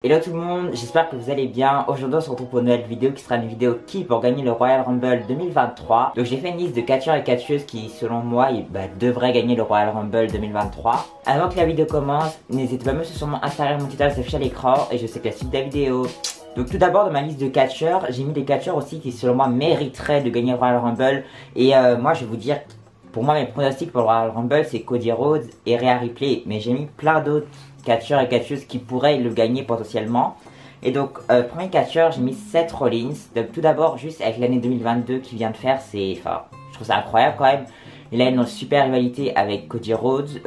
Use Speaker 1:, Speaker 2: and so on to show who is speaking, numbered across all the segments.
Speaker 1: Hello tout le monde, j'espère que vous allez bien. Aujourd'hui on se retrouve pour une nouvelle vidéo qui sera une vidéo qui pour gagner le Royal Rumble 2023. Donc j'ai fait une liste de catcheurs et catcheuses qui selon moi devraient gagner le Royal Rumble 2023. Avant que la vidéo commence, n'hésitez pas à me suivre sur mon Instagram, mon Twitter s'affiche à l'écran et je sais que la suite de la vidéo. Donc tout d'abord dans ma liste de catcheurs, j'ai mis des catcheurs aussi qui selon moi mériteraient de gagner le Royal Rumble. Et moi je vais vous dire, pour moi mes pronostics pour le Royal Rumble c'est Cody Rhodes et Rhea Ripley. Mais j'ai mis plein d'autres catcheurs et catcheuses qui pourraient le gagner potentiellement. Et donc premier catcheur j'ai mis Seth Rollins. Donc tout d'abord juste avec l'année 2022 qu'il vient de faire, je trouve ça incroyable quand même. Il a une super rivalité avec Cody Rhodes,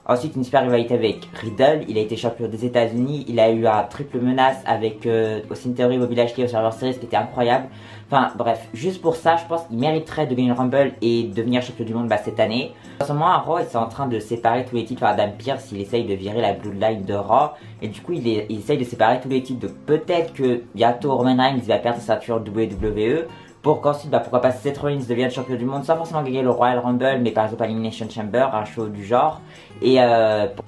Speaker 1: ensuite une super rivalité avec Riddle. Il a été champion des États-Unis, il a eu un triple menace avec Austin Theory, Bobby Lashley au Survivor Series qui était incroyable. Enfin bref, juste pour ça, je pense qu'il mériterait de gagner le Rumble et devenir champion du monde cette année. En ce moment, à Raw, ils sont en train de séparer tous les titres. Adam Pearce, il essaye de virer la Bloodline de Raw. Et du coup, il essaye de séparer tous les titres. Donc peut-être que bientôt Roman Reigns va perdre sa ceinture WWE. Pour qu'ensuite, pourquoi pas Seth Rollins devienne champion du monde sans forcément gagner le Royal Rumble, mais par exemple à Elimination Chamber, un show du genre. Et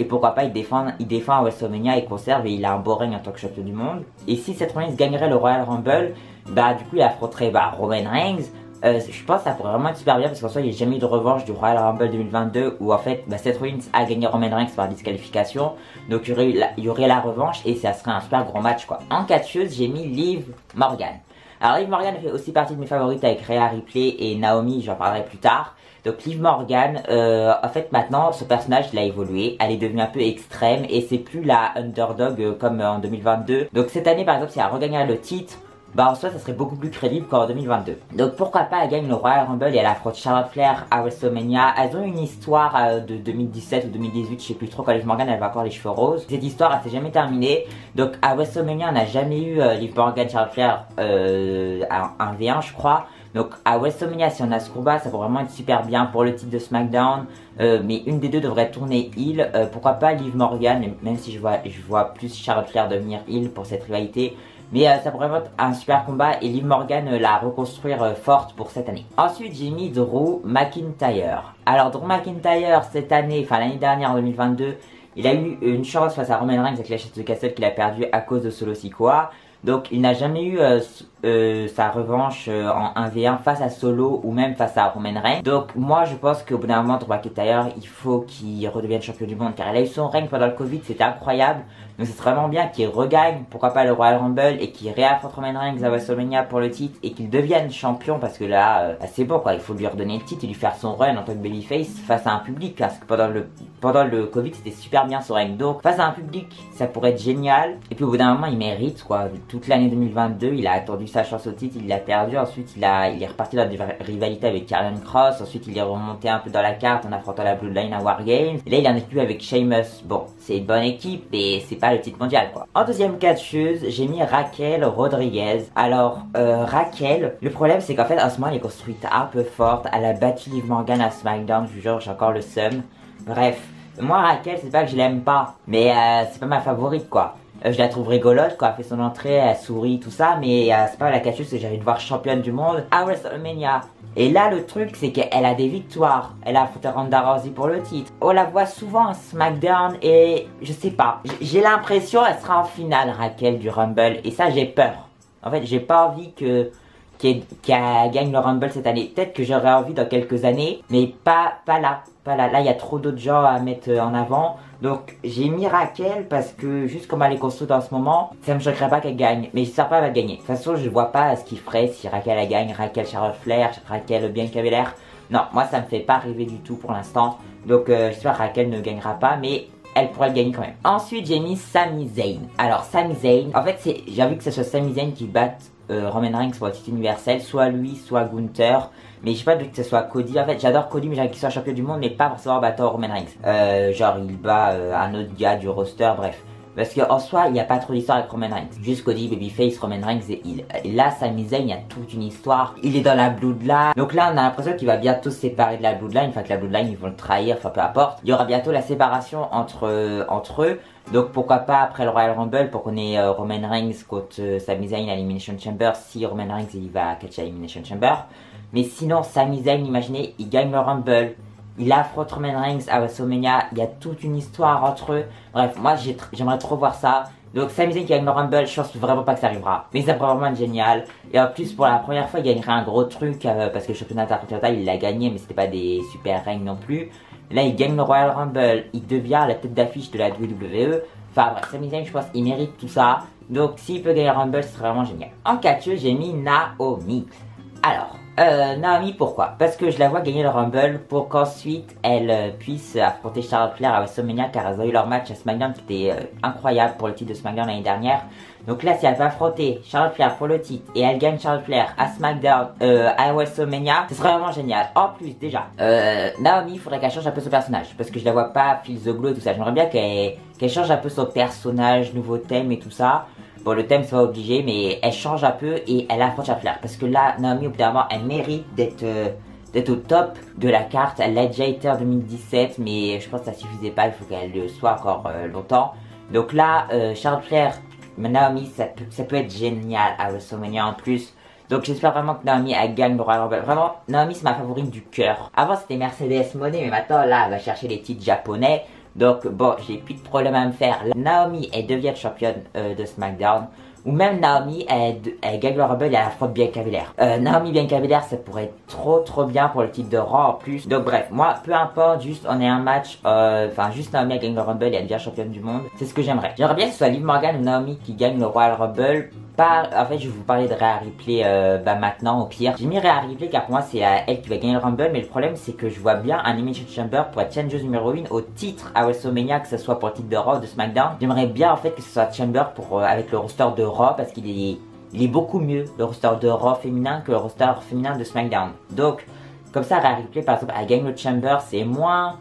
Speaker 1: pourquoi pas il défend à WrestleMania et conserve et il a un beau règne en tant que champion du monde. Et si Seth Rollins gagnerait le Royal Rumble, du coup il affronterait Roman Reigns. Je pense que ça pourrait vraiment être super bien parce qu'en soi il n'y a jamais eu de revanche du Royal Rumble 2022 où en fait Seth Rollins a gagné Roman Reigns par disqualification. Donc il y aurait la revanche et ça serait un super gros match quoi. En catcheuse j'ai mis Liv Morgan. Alors Liv Morgan fait aussi partie de mes favorites avec Rhea Ripley et Naomi, j'en parlerai plus tard. Donc Liv Morgan, en fait maintenant son personnage il a évolué, elle est devenue un peu extrême et c'est plus la underdog comme en 2022. Donc cette année par exemple si elle regagnerait le titre, en soi ça serait beaucoup plus crédible qu'en 2022. Donc pourquoi pas elle gagne le Royal Rumble et elle affronte Charlotte Flair à WrestleMania. Elles ont une histoire de 2017 ou 2018, je sais plus trop, quand Liv Morgan elle avait encore les cheveux roses. Cette histoire elle s'est jamais terminée. Donc à WrestleMania on n'a jamais eu Liv Morgan Charlotte Flair un 1v1 je crois. Donc à WrestleMania si on a ce combat ça va vraiment être super bien pour le titre de SmackDown. Mais une des deux devrait tourner heel. Pourquoi pas Liv Morgan, même si je vois plus Charlotte Flair devenir heel pour cette rivalité. Mais ça pourrait être un super combat et Liv Morgan la reconstruire forte pour cette année. Ensuite j'ai mis Drew McIntyre. Alors Drew McIntyre cette année, enfin l'année dernière en 2022, il a eu une chance face à Roman Reigns avec la chasse de Castle qu'il a perdu à cause de Solo Sikoa. Donc il n'a jamais eu sa revanche en 1v1 face à Solo ou même face à Roman Reigns. Donc moi je pense qu'au bout d'un moment Drew McIntyre il faut qu'il redevienne champion du monde car il a eu son règne pendant le Covid, c'était incroyable. Donc c'est vraiment bien qu'il regagne, pourquoi pas le Royal Rumble et qu'il réaffronte Roman Reigns à WrestleMania pour le titre et qu'il devienne champion parce que là c'est bon quoi, il faut lui redonner le titre et lui faire son run en tant que babyface face à un public parce que pendant le Covid c'était super bien son règne. Donc face à un public ça pourrait être génial et puis au bout d'un moment il mérite quoi. Toute l'année 2022 il a attendu sa chance au titre, il l'a perdu, ensuite il est reparti dans des rivalités avec Karrion Kross, ensuite il est remonté un peu dans la carte en affrontant la Bloodline à War Games et là il en est plus avec Sheamus. Bon c'est une bonne équipe mais c'est pas le titre mondial quoi. En deuxième catcheuse j'ai mis Raquel Rodriguez. Alors Raquel, le problème c'est qu'en fait en ce moment elle est construite un peu forte, elle a battu Liv Morgan à SmackDown, je vous jure j'ai encore le seum. Bref, moi Raquel c'est pas que je l'aime pas, mais c'est pas ma favorite quoi. Je la trouve rigolote quoi, elle fait son entrée, elle sourit tout ça, mais c'est pas la catcheuse que j'ai envie de voir championne du monde à WrestleMania. Et là le truc c'est qu'elle a des victoires, elle a affronté Ronda Rousey pour le titre. On la voit souvent à SmackDown et je sais pas, j'ai l'impression qu'elle sera en finale Raquel du Rumble et ça j'ai peur. En fait j'ai pas envie qu'elle gagne le Rumble cette année. Peut-être que j'aurais envie dans quelques années, mais pas là. Là il y a trop d'autres gens à mettre en avant. Donc j'ai mis Raquel parce que juste comme elle est construite en ce moment, ça me choquerait pas qu'elle gagne. Mais j'espère pas qu'elle va gagner. De toute façon je vois pas ce qu'il ferait si Raquel elle gagne, Raquel Charlotte Flair, Raquel Bianca Belair. Non, moi ça me fait pas rêver du tout pour l'instant. Donc j'espère que Raquel ne gagnera pas, mais elle pourrait le gagner quand même. Ensuite j'ai mis Sami Zayn. Alors Sami Zayn, en fait j'ai envie que ce soit Sami Zayn qui batte Roman Reigns pour le titre universel, soit lui, soit Gunther. Mais j'ai pas envie que ce soit Cody. En fait, j'adore Cody, mais j'ai envie qu'il soit champion du monde, mais pas forcément battant Roman Reigns. Genre, il bat un autre gars du roster, bref. Parce qu'en soi, il n'y a pas trop d'histoire avec Roman Reigns. Juste Cody, babyface, Roman Reigns et il. Et là, Sami Zayn, il y a toute une histoire. Il est dans la Bloodline. Donc là, on a l'impression qu'il va bientôt se séparer de la Bloodline. Enfin, que la Bloodline, ils vont le trahir, enfin, peu importe. Il y aura bientôt la séparation entre eux. Donc pourquoi pas après le Royal Rumble pour qu'on ait Roman Reigns contre Sami Zayn à Elimination Chamber si Roman Reigns il va catcher à Elimination Chamber. Mais sinon Sami Zayn, imaginez, il gagne le Rumble, il affronte Roman Reigns à WrestleMania, il y a toute une histoire entre eux. Bref, moi j'aimerais trop voir ça. Donc Sami Zayn qui gagne le Rumble, je pense vraiment pas que ça arrivera. Mais ça pourrait vraiment être génial. Et en plus, pour la première fois, il gagnerait un gros truc parce que le championnat intercontinental, il l'a gagné, mais c'était pas des super règnes non plus. Là, il gagne le Royal Rumble, il devient la tête d'affiche de la WWE. Enfin bref, Sami Zayn, je pense qu'il mérite tout ça. Donc s'il peut gagner le Rumble, ce serait vraiment génial. En catcheuse, j'ai mis Naomi. Alors, Naomi, pourquoi? Parce que je la vois gagner le Rumble pour qu'ensuite elle puisse affronter Charlotte Flair à WrestleMania, car elles ont eu leur match à SmackDown qui était incroyable pour le titre de SmackDown l'année dernière. Donc là, si elle peut affronter Charlotte Flair pour le titre et elle gagne Charlotte Flair à SmackDown, à WrestleMania, ce serait vraiment génial. En plus, déjà, Naomi, il faudrait qu'elle change un peu son personnage, parce que je la vois pas Feel the Glow et tout ça. J'aimerais bien qu'elle change un peu son personnage, nouveau thème et tout ça. Bon, le thème, c'est pas obligé, mais elle change un peu et elle affronte Charlotte Flair. Parce que là, Naomi, au bout d'un moment, elle mérite d'être au top de la carte. Elle l'a déjà été en 2017, mais je pense que ça suffisait pas. Il faut qu'elle le soit encore longtemps. Donc là, Charlotte Flair, Naomi, ça peut être génial à WrestleMania en plus. Donc j'espère vraiment que Naomi, elle gagne le Royal Rumble. Vraiment, Naomi, c'est ma favorite du cœur. Avant, c'était Mercedes Moné, mais maintenant, là, elle va chercher les titres japonais. Donc bon, j'ai plus de problème à me faire. Naomi, elle devient championne de SmackDown. Ou même Naomi, elle gagne le Rumble et elle affronte Bianca Belair. Naomi Bianca Belair, ça pourrait être trop bien pour le titre de Raw en plus. Donc bref, moi, peu importe, juste on est un match, enfin juste Naomi elle gagne le Rumble et elle devient championne du monde. C'est ce que j'aimerais. J'aimerais bien que ce soit Liv Morgan ou Naomi qui gagne le Royal Rumble. En fait, je vais vous parler de Rhea Ripley maintenant au pire. J'ai mis Rhea Ripley car pour moi c'est elle qui va gagner le Rumble, mais le problème c'est que je vois bien un Elimination Chamber pour être challengeuse numéro 1 au titre à WrestleMania, que ce soit pour le titre de Raw ou de SmackDown. J'aimerais bien en fait que ce soit Chamber pour avec le roster de Raw parce qu'il est beaucoup mieux le roster de Raw féminin que le roster féminin de SmackDown. Donc comme ça Rhea Ripley par exemple elle gagne le Chamber, c'est moins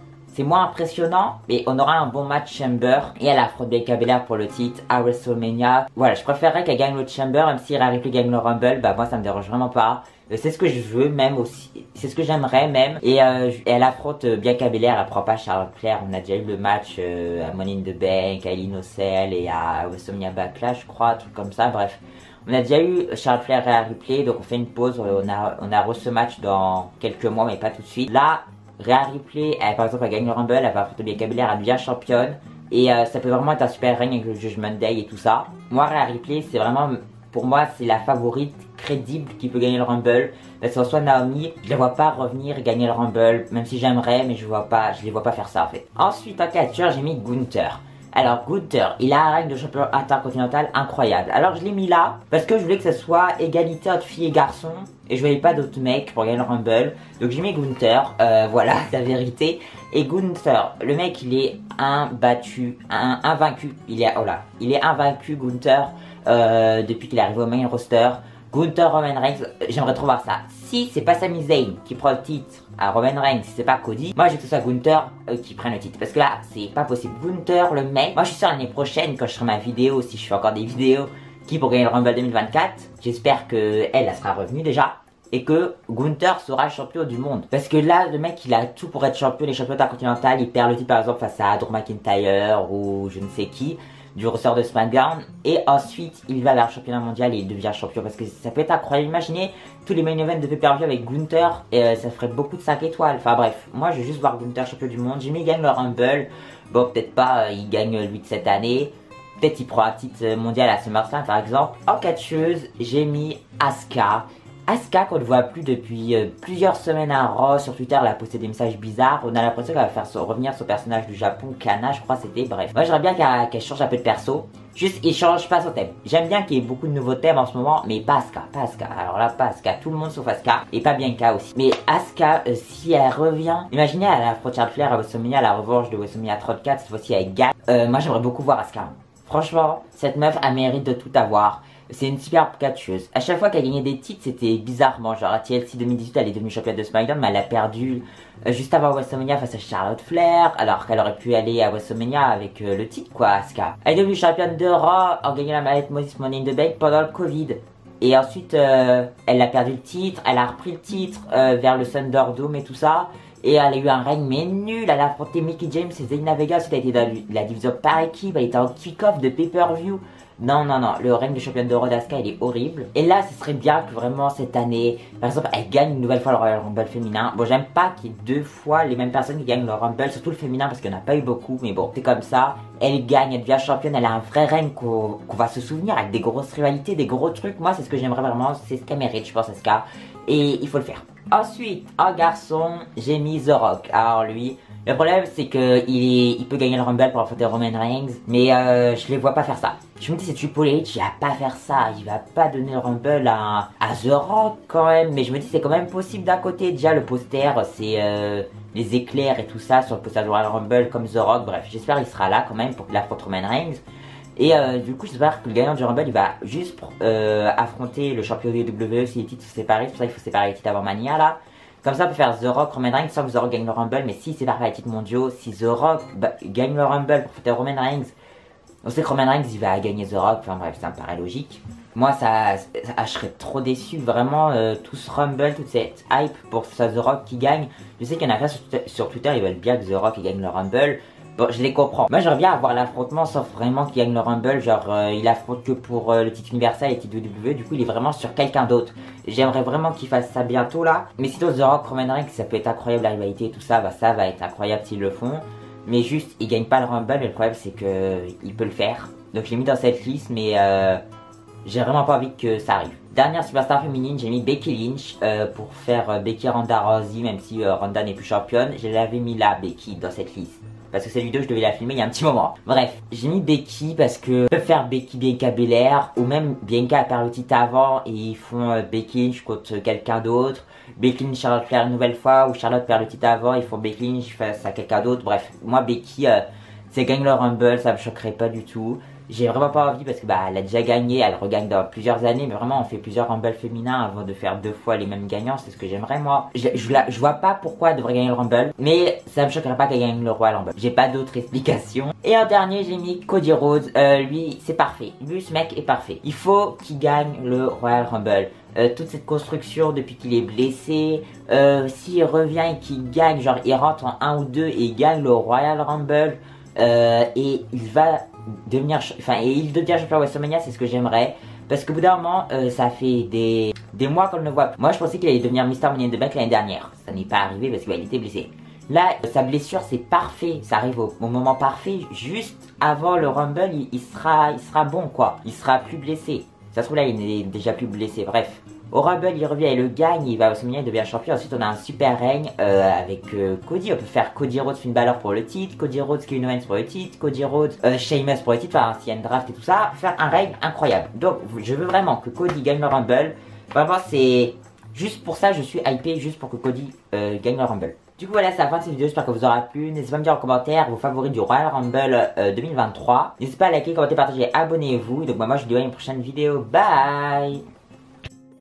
Speaker 1: impressionnant, mais on aura un bon match Chamber et elle affronte Bianca Belair pour le titre à WrestleMania. Voilà, je préférerais qu'elle gagne le Chamber, même si Rhea Ripley gagne le Rumble, bah moi ça me dérange vraiment pas. C'est ce que je veux même aussi, c'est ce que j'aimerais même. Et elle affronte Bianca Belair, elle prend pas Charlotte Flair. On a déjà eu le match à Money in the Bank, à Hell in a Cell et à WrestleMania Backlash, je crois, un truc comme ça, bref. On a déjà eu Charlotte Flair et Rhea Ripley, donc on fait une pause, on a ce match dans quelques mois, mais pas tout de suite. Là, Rhea Ripley, par exemple, elle gagne le Rumble, elle va affronter Bianca Belair, elle devient championne. Et ça peut vraiment être un super règne avec le Judgment Day et tout ça. Moi, Rhea Ripley, c'est vraiment, pour moi, c'est la favorite crédible qui peut gagner le Rumble. Parce que soit Naomi, je la vois pas revenir et gagner le Rumble, même si j'aimerais, mais je les vois pas faire ça en fait. Ensuite, en catcheur, j'ai mis Gunther. Alors Gunther, il a un règne de champion intercontinental incroyable. Alors je l'ai mis là parce que je voulais que ce soit égalité entre filles et garçons et je voyais pas d'autres mecs pour gagner le Rumble. Donc j'ai mis Gunther, voilà la vérité. Et Gunther, le mec il est imbattu, invaincu. Il est invaincu Gunther depuis qu'il est arrivé au main roster. Gunther, Roman Reigns, j'aimerais trop voir ça. Si c'est pas Sami Zayn qui prend le titre à Roman Reigns, si c'est pas Cody, moi j'ai tout ça Gunther qui prenne le titre. Parce que là, c'est pas possible. Gunther, le mec, moi je suis sûr l'année prochaine, quand je ferai ma vidéo, si je fais encore des vidéos, qui pour gagner le Rumble 2024, j'espère que elle sera revenue déjà. Et que Gunther sera champion du monde. Parce que là, le mec, il a tout pour être champion. Les champions intercontinentaux, il perd le titre par exemple face à Drew McIntyre ou je ne sais qui, du ressort de SmackDown. Et ensuite, il va vers le championnat mondial et il devient champion. Parce que ça peut être incroyable. Imaginez tous les main events de pay-per-view avec Gunther. Et ça ferait beaucoup de 5 étoiles. Enfin bref, moi je veux juste voir Gunther champion du monde. Jimmy gagne le Rumble. Bon, peut-être pas, il gagne lui de cette année. Peut-être il prend un titre mondial à SummerSlam par exemple. En catcheuse, j'ai mis Asuka. Asuka qu'on ne voit plus depuis plusieurs semaines à Raw. Sur Twitter, elle a posté des messages bizarres. On a l'impression qu'elle va faire revenir son personnage du Japon, Kana, je crois c'était. Bref, moi j'aimerais bien qu'elle change un peu de perso. Juste, il change pas son thème. J'aime bien qu'il y ait beaucoup de nouveaux thèmes en ce moment, mais pas Asuka. Alors là, pas Asuka. Tout le monde sauf Asuka. Et pas Bianca aussi. Mais Asuka, si elle revient, imaginez elle affronte Charlotte Flair à WrestleMania, la revanche de WrestleMania 34, cette fois-ci elle gagne. Moi j'aimerais beaucoup voir Asuka. Franchement, cette meuf a mérite de tout avoir. C'est une superbe catcheuse. À chaque fois qu'elle gagnait des titres, c'était bizarrement. Genre à TLC 2018, elle est devenue championne de SmackDown, mais elle a perdu juste avant WrestleMania face à Charlotte Flair, alors qu'elle aurait pu aller à WrestleMania avec le titre, quoi, Asuka. Elle est devenue championne de Raw en gagnant la mallette Moses Money in the Bank pendant le Covid. Et ensuite, elle a perdu le titre, elle a repris le titre vers le Thunderdome et tout ça. Et elle a eu un règne mais nul, elle a affronté Mickie James et Zelina Vega, ensuite elle était dans la division par équipe, elle était en kick-off de pay-per-view. Non, non, non, le règne de championne de Raw d'Asuka, il est horrible. Et là, ce serait bien que vraiment cette année, par exemple, elle gagne une nouvelle fois le Royal Rumble féminin. Bon, j'aime pas qu'il y ait 2 fois les mêmes personnes qui gagnent le Rumble, surtout le féminin parce qu'il n'y en a pas eu beaucoup, mais bon, c'est comme ça. Elle gagne, elle devient championne, elle a un vrai règne qu'on va se souvenir avec des grosses rivalités, des gros trucs. Moi, c'est ce que j'aimerais vraiment, c'est ce qu'elle mérite, je pense, Asuka. Et il faut le faire. Ensuite, en garçon, j'ai mis The Rock. Alors lui, le problème c'est que il peut gagner le Rumble pour affronter Roman Reigns, mais je les vois pas faire ça. Je me dis c'est Triple H, il va pas faire ça, il va pas donner le Rumble à The Rock quand même. Mais je me dis c'est quand même possible d'un côté. Déjà le poster c'est les éclairs et tout ça sur le poster de Royal Rumble comme The Rock. Bref, j'espère qu'il sera là quand même pour qu'il affronte Roman Reigns. Et du coup, j'espère que le gagnant du Rumble, il va juste affronter le champion de WWE si les titres sont séparés. C'est pour ça qu'il faut séparer les titres avant Mania là. Comme ça, on peut faire The Rock, Roman Reigns sans que The Rock gagne le Rumble. Mais si c'est sépare les titres mondiaux, si The Rock gagne le Rumble pour faire Roman Reigns, on sait que Roman Reigns il va gagner The Rock. Enfin bref, ça me paraît logique. Moi, je serais trop déçu. Vraiment, tout ce Rumble, toute cette hype pour que ce soit The Rock qui gagne. Je sais qu'il y en a plein sur Twitter, ils veulent bien que The Rock gagne le Rumble. Bon, je les comprends. Moi, j'aimerais bien avoir l'affrontement, sauf vraiment qu'il gagne le Rumble. Genre, il affronte que pour le titre universel et le titre WWE. Du coup, il est vraiment sur quelqu'un d'autre. J'aimerais vraiment qu'il fasse ça bientôt, là. Mais sinon, The Rock, Roman Reigns, ça peut être incroyable, la rivalité et tout ça. Bah, ça va être incroyable s'ils le font. Mais juste, il gagne pas le Rumble. Et le problème, c'est que il peut le faire. Donc, je l'ai mis dans cette liste, mais j'ai vraiment pas envie que ça arrive. Dernière superstar féminine, j'ai mis Becky Lynch pour faire Becky Ronda Rousey, même si Ronda n'est plus championne. Je l'avais mis là, Becky, dans cette liste. Parce que cette vidéo, je devais la filmer il y a un petit moment. Bref, j'ai mis Becky parce que peuvent faire Becky Bianca Belair ou même Bianca a perdu le titre avant et ils font Becky Lynch contre quelqu'un d'autre. Becky Lynch, Charlotte Flair une nouvelle fois ou Charlotte perd le titre avant, ils font Becky Lynch face à quelqu'un d'autre. Bref, moi Becky, si elle gagne le Rumble, ça me choquerait pas du tout. J'ai vraiment pas envie parce que bah elle a déjà gagné, elle regagne dans plusieurs années, mais vraiment on fait plusieurs Rumble féminins avant de faire 2 fois les mêmes gagnants, c'est ce que j'aimerais moi. Je vois pas pourquoi elle devrait gagner le Rumble, mais ça me choquerait pas qu'elle gagne le Royal Rumble. J'ai pas d'autre explication. Et en dernier j'ai mis Cody Rhodes, lui c'est parfait, lui ce mec est parfait. Il faut qu'il gagne le Royal Rumble. Toute cette construction depuis qu'il est blessé, s'il revient et qu'il gagne, genre il rentre en 1 ou 2 et il gagne le Royal Rumble, et il va devenir, il devient champion WrestleMania, c'est ce que j'aimerais. Parce qu'au bout d'un moment, ça fait des mois qu'on ne le voit plus. Moi, je pensais qu'il allait devenir Mr. Money in the Bank l'année dernière. Ça n'est pas arrivé parce qu'il était blessé. Là, sa blessure, c'est parfait. Ça arrive au moment parfait. Juste avant le Rumble, il sera bon, quoi. Il sera plus blessé. Ça se trouve, là, il n'est déjà plus blessé. Bref. Au Rumble, il revient et le gagne, il va à WrestleMania, il devient champion. Ensuite, on a un super règne avec Cody. On peut faire Cody Rhodes, Finn Balor pour le titre, Cody Rhodes, Kevin Owens pour le titre, Cody Rhodes, Sheamus pour le titre, enfin, s'il y a une draft et tout ça. Faire un règne incroyable. Donc, je veux vraiment que Cody gagne le Rumble. Vraiment, c'est juste pour ça, je suis hypé, juste pour que Cody gagne le Rumble. Du coup voilà, c'est la fin de cette vidéo, j'espère que vous aura plu. N'hésitez pas à me dire en commentaire vos favoris du Royal Rumble 2023. N'hésitez pas à liker, commenter, partager, abonnez-vous. Donc moi je vous dis à une prochaine vidéo. Bye.